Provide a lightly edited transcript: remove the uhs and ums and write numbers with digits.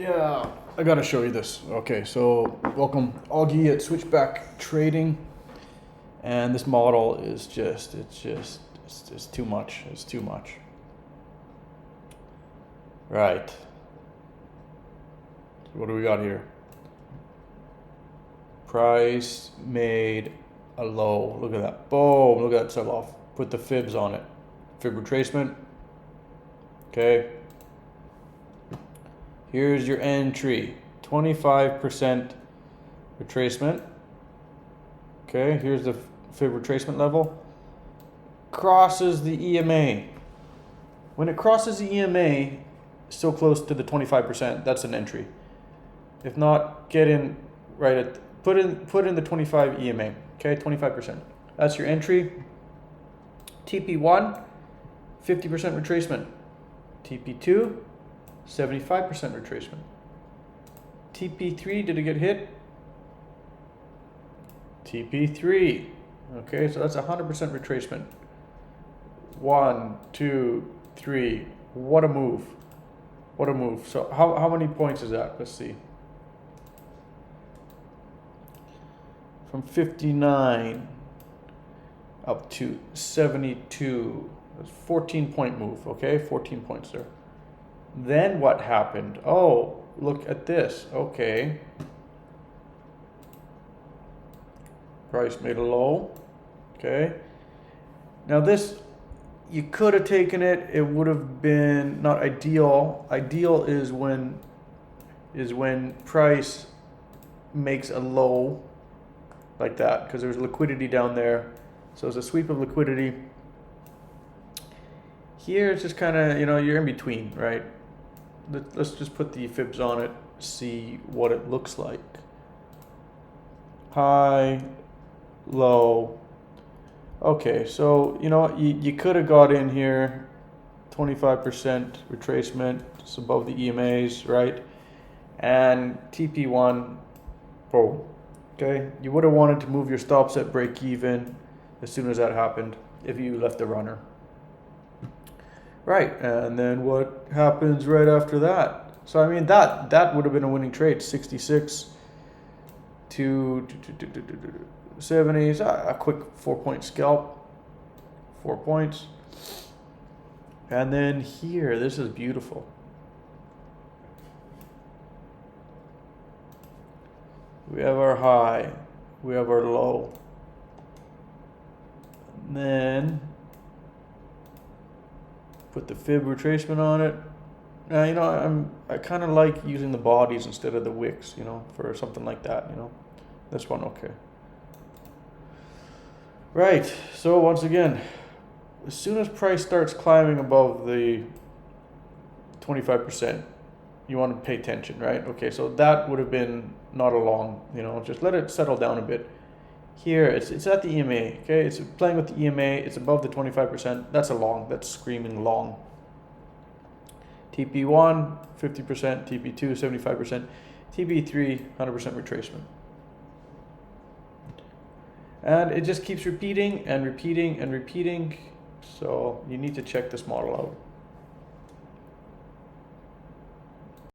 Yeah, I gotta show you this. Okay, so welcome Augie at Switchback Trading, and this model is it's too much. It's too much. Right. What do we got here? Price made a low. Look at that. Boom. Look at that sell off. Put the fibs on it. Fib retracement. Okay. Here's your entry. 25% retracement. Okay. Here's the fib retracement level. Crosses the EMA. When it crosses the EMA, still close to the 25%, that's an entry. If not, get in right at put in the 25 EMA. Okay, 25%. That's your entry. TP1, 50% retracement. TP2, 75% retracement. TP3, did it get hit? TP3. Okay, so that's 100% retracement. 1, 2, 3. What a move. What a move. So how many points is that? Let's see. From 59 up to 72. That's 14-point move, okay? 14 points there. Then what happened? Oh, look at this. Okay. Price made a low. Okay. Now this, you could have taken it. It would have been not ideal. Ideal is when price makes a low like that, because there's liquidity down there. So it's a sweep of liquidity. Here it's just kind of, you're in between, right? Let's just put the fibs on it, see what it looks like. High, low. Okay, so you could have got in here 25% retracement, it's above the EMAs, right? And TP1, boom. Okay, you would have wanted to move your stops at break even as soon as that happened if you left the runner. Right, and then what happens right after that? So I mean that would have been a winning trade. 66 to 70 is a quick 4-point scalp. 4 points. And then here, this is beautiful. We have our high, we have our low. And then put the fib retracement on it. Now, I kind of like using the bodies instead of the wicks, for something like that, This one, okay. Right, so once again, as soon as price starts climbing above the 25%, you want to pay attention, right? Okay, so that would have been not a long, just let it settle down a bit. Here, it's at the EMA, okay? It's playing with the EMA, it's above the 25%. That's a long, that's screaming long. TP1, 50%, TP2, 75%, TP3, 100% retracement. And it just keeps repeating and repeating and repeating. So you need to check this model out.